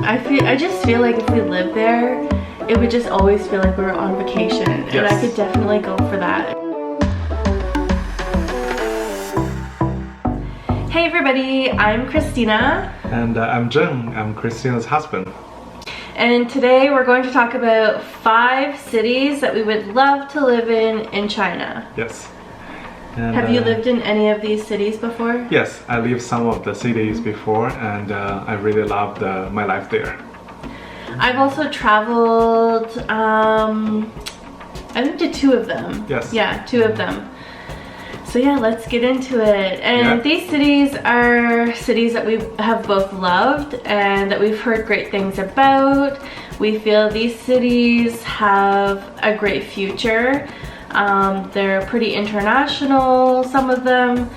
I just feel like if we lived there, it would just always feel like we were on vacation, and I could definitely go for that. Hey everybody, I'm Christina. And I'm Zheng. I'm Christina's husband. And today we're going to talk about 5 cities that we would love to live in China. Yes. And, have you lived in any of these cities before? Yes, I lived some of the cities before, and I really loved my life there. I've also traveled, I think to 2 of them. Yes. Yeah, 2 of them. So yeah, let's get into it. And these cities are cities that we have both loved and that we've heard great things about. We feel these cities have a great future. They're pretty international, some of them,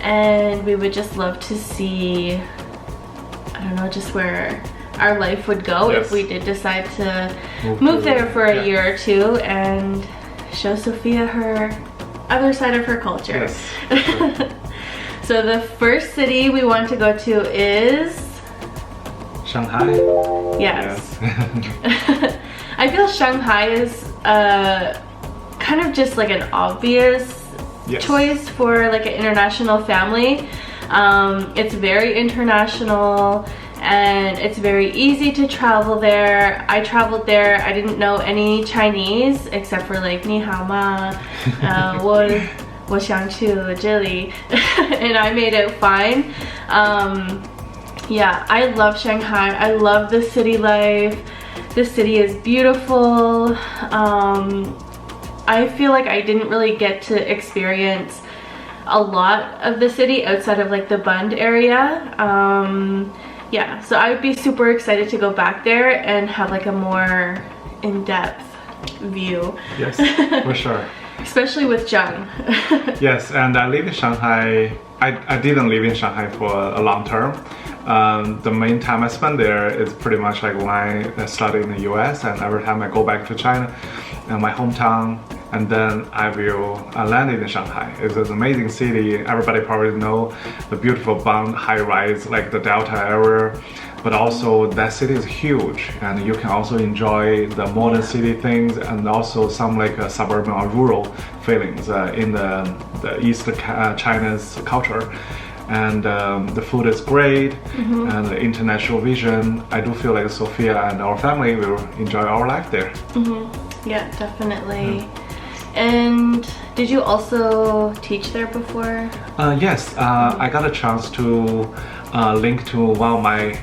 and we would just love to see, I don't know, just where our life would go if we did decide to move there for a year or 2 and show Sophia her other side of her culture. Yes. So the first city we want to go to is Shanghai. Yes. I feel Shanghai is kind of just like an obvious choice for like an international family. It's very international and it's very easy to travel there. I traveled there. I didn't know any Chinese except for like 你好吗, 我想去这里, and I made it fine. Yeah, I love Shanghai. I love the city life. The city is beautiful. I feel like I didn't really get to experience a lot of the city outside of like the Bund area. Yeah, so I would be super excited to go back there and have like a more in-depth view. Yes, for sure. Especially with Zheng. Yes, and I live in Shanghai. I didn't live in Shanghai for a long term. The main time I spent there is pretty much like when I studied in the US, and every time I go back to China, my hometown, and then I will land in Shanghai. It's an amazing city. Everybody probably know the beautiful Bund high-rise, like the Delta area, but also that city is huge, and you can also enjoy the modern city things and also some like suburban or rural feelings in the East China's culture. And the food is great, and the international vision. I do feel like Sophia and our family will enjoy our life there. Yeah, definitely. And did you also teach there before? Yes, I got a chance to link to one of my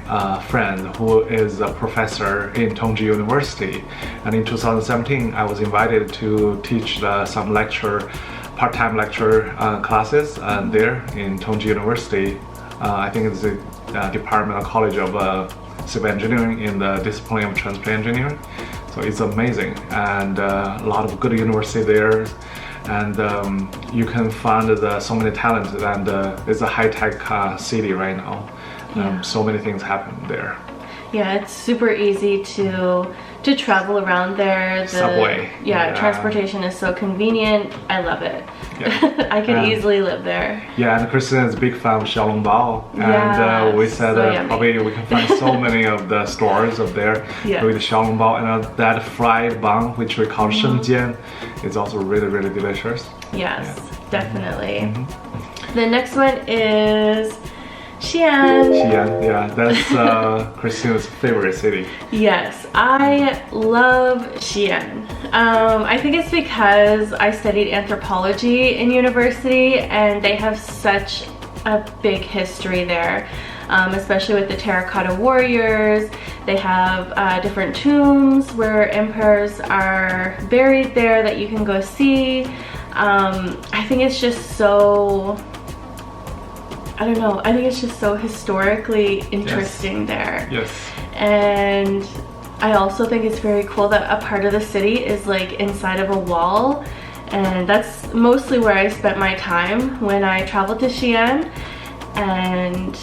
friends who is a professor in Tongji University, and in 2017 I was invited to teach some part-time lecture classes there in Tongji University. I think it's the Department of College of Civil Engineering in the discipline of transport engineering. So it's amazing, and a lot of good university there, and you can find so many talents, and it's a high-tech city right now. So many things happen there. Yeah, it's super easy to travel around there. The subway. Yeah, transportation is so convenient. I love it. Yeah. I could easily live there. Yeah, and Christina is a big fan of Xiaolongbao, and we said probably we can find so many of the stores up there with Xiaolongbao, and that fried bun, which we call Shengjian, is also really, really delicious. Yes, definitely. The next one is Xian. Xian, yeah, that's Christina's favorite city. Yes, I love Xian. I think it's because I studied anthropology in university, and they have such a big history there, especially with the terracotta warriors. They have different tombs where emperors are buried there that you can go see. I think it's just so, I don't know, I think it's just so historically interesting there. Yes. And I also think it's very cool that a part of the city is like inside of a wall, and that's mostly where I spent my time when I traveled to Xian, and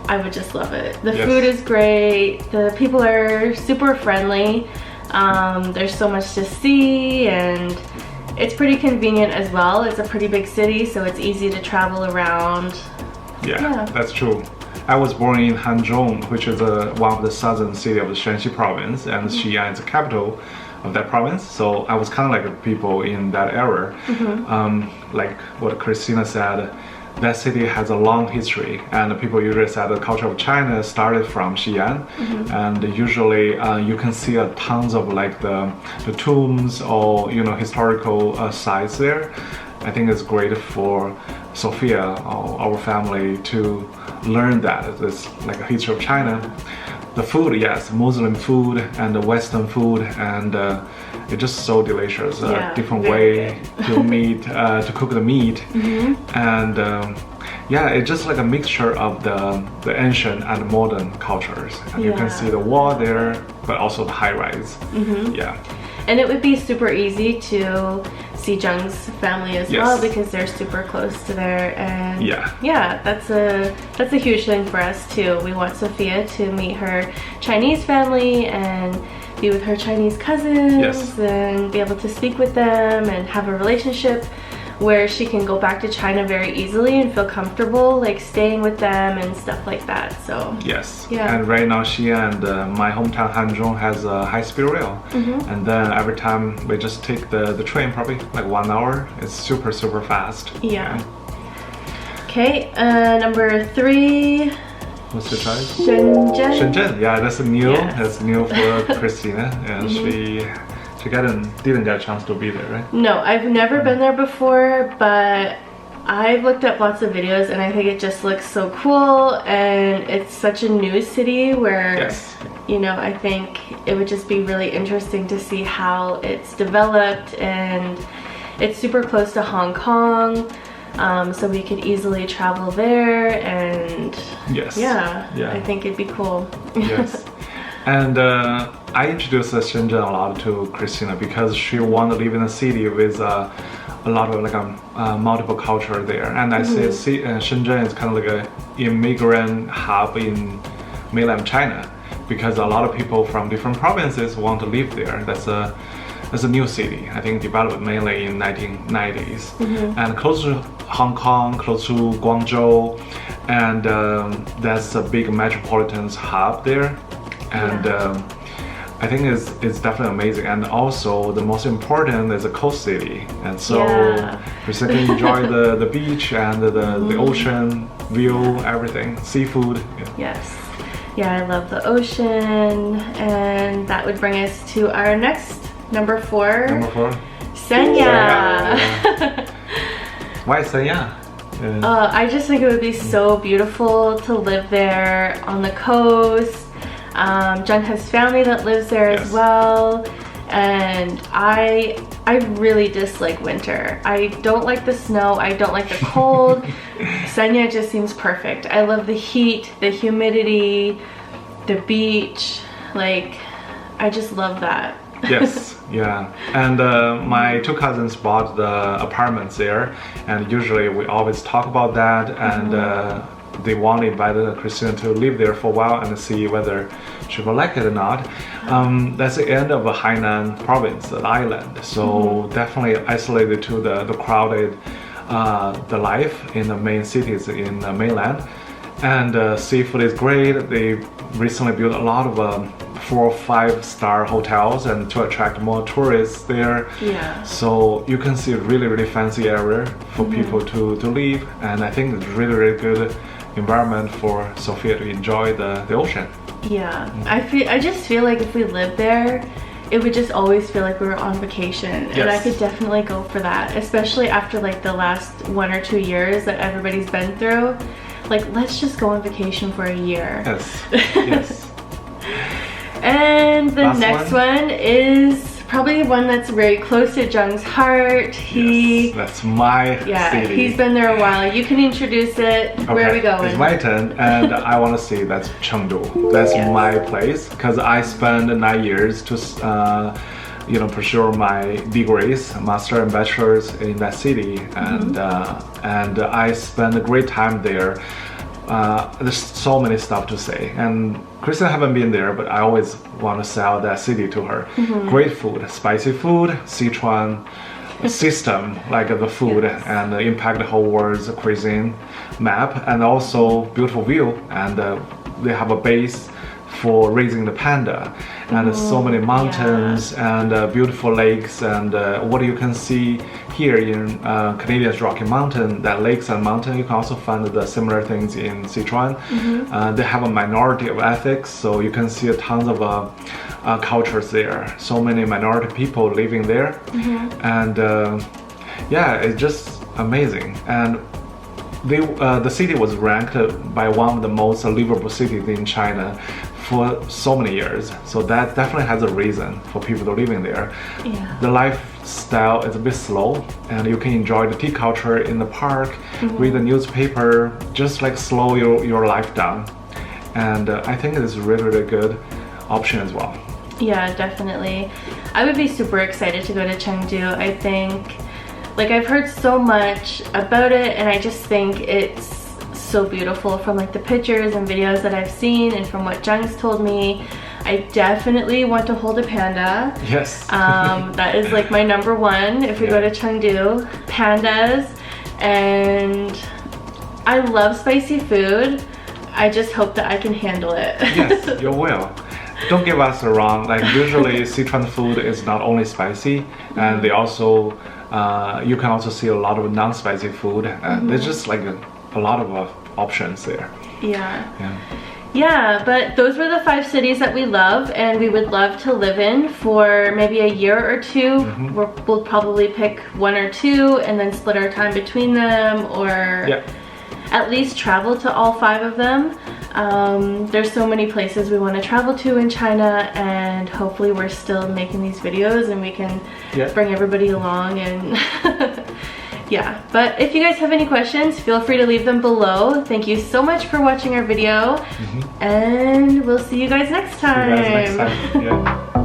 I would just love it. The food is great, the people are super friendly, there's so much to see, and it's pretty convenient as well. It's a pretty big city, so it's easy to travel around. Yeah, that's true. I was born in Hanzhong, which is one of the southern city of the Shanxi province, and Xian is the capital of that province. So I was kind of like people in that era. Like what Christina said, that city has a long history, and people usually say the culture of China started from Xian, and usually you can see tons of like the tombs or historical sites there. I think it's great for Sophia or our family to learn that it's like a history of China. The food, yes, Muslim food and the Western food, and it's just so delicious. Different way to cook the meat, and it's just like a mixture of the ancient and modern cultures. And you can see the wall there, but also the high rise. And it would be super easy to see Zheng's family as well, because they're super close to there, and that's a huge thing for us too. We want Sophia to meet her Chinese family and be with her Chinese cousins and be able to speak with them and have a relationship where she can go back to China very easily and feel comfortable like staying with them and stuff like that. So and right now she and my hometown Hanzhong has a high-speed rail, and then every time we just take the train, probably like 1 hour. It's super fast. Okay, number 3. What's the choice? Shenzhen. Yeah, that's new. That's new for Christina, and she didn't get a chance to be there, right? No, I've never been there before, but I've looked up lots of videos and I think it just looks so cool, and it's such a new city where I think it would just be really interesting to see how it's developed, and it's super close to Hong Kong, so we could easily travel there, and I think it'd be cool. And I introduced Shenzhen a lot to Christina because she wanted to live in a city with a lot of like multiple culture there. And I say Shenzhen is kind of like an immigrant hub in mainland China, because a lot of people from different provinces want to live there. That's a new city, I think, developed mainly in 1990s, and close to Hong Kong, close to Guangzhou, and that's a big metropolitan hub there. And I think it's definitely amazing, and also the most important is a coast city, and so we can enjoy the beach and the ocean view, everything, seafood. I love the ocean, and that would bring us to our next number 4. Sanya. Why Sanya? I just think it would be so beautiful to live there on the coast. Zheng has family that lives there as well, and I really dislike winter. I don't like the snow, I don't like the cold. Sanya just seems perfect. I love the heat, the humidity, the beach, like I just love that. And my 2 cousins bought the apartments there, and usually we always talk about that, and they want to invite Christina to live there for a while and see whether she will like it or not. That's the end of Hainan province, the island, so definitely isolated to the crowded the life in the main cities in the mainland. And seafood is great. They recently built a lot of 4- or 5-star hotels and to attract more tourists there. So you can see a really fancy area for people to live, and I think it's really good environment for Sophia to enjoy the ocean. I just feel like if we lived there, it would just always feel like we were on vacation, and I could definitely go for that, especially after like the last 1 or 2 years that everybody's been through. Like, let's just go on vacation for a year. And the next one is probably one that's very close to Zheng's heart. That's my city. He's been there a while. You can introduce it. Okay. Where are we going? It's my turn, and I want to see that's Chengdu. That's my place, because I spent 9 years to pursue my degrees, master and bachelor's in that city, and I spent a great time there. There's so many stuff to say, and Kristen haven't been there, but I always want to sell that city to her. Great food, spicy food, Sichuan system, like the food, and impact the whole world's cuisine map, and also beautiful view, and they have a base for raising the panda, and so many mountains and beautiful lakes, and what you can see here in Canadian's Rocky Mountain, that lakes and mountain, you can also find the similar things in Sichuan. They have a minority of ethics, so you can see tons of cultures there, so many minority people living there, and yeah, it's just amazing. And the city was ranked by one of the most livable cities in China for so many years, so that definitely has a reason for people to living there. The lifestyle is a bit slow, and you can enjoy the tea culture in the park, read the newspaper, just like slow your life down, and I think it's really good option as well. Yeah, definitely. I would be super excited to go to Chengdu. I think, like, I've heard so much about it, and I just think it's so beautiful from like the pictures and videos that I've seen, and from what Zheng's told me. I definitely want to hold a panda. Yes. That is like my number one if we go to Chengdu. Pandas. And I love spicy food. I just hope that I can handle it. Yes, you will. Don't give us wrong. Like, usually Sichuan food is not only spicy, and they also you can also see a lot of non-spicy food. There's just like a lot of options there. Yeah, but those were the 5 cities that we love and we would love to live in for maybe a year or 2. We'll probably pick 1 or 2 and then split our time between them, or at least travel to all 5 of them. There's so many places we want to travel to in China, and hopefully we're still making these videos and we can bring everybody along, and yeah. But if you guys have any questions, feel free to leave them below. Thank you so much for watching our video, and we'll see you guys next time. See you guys next time.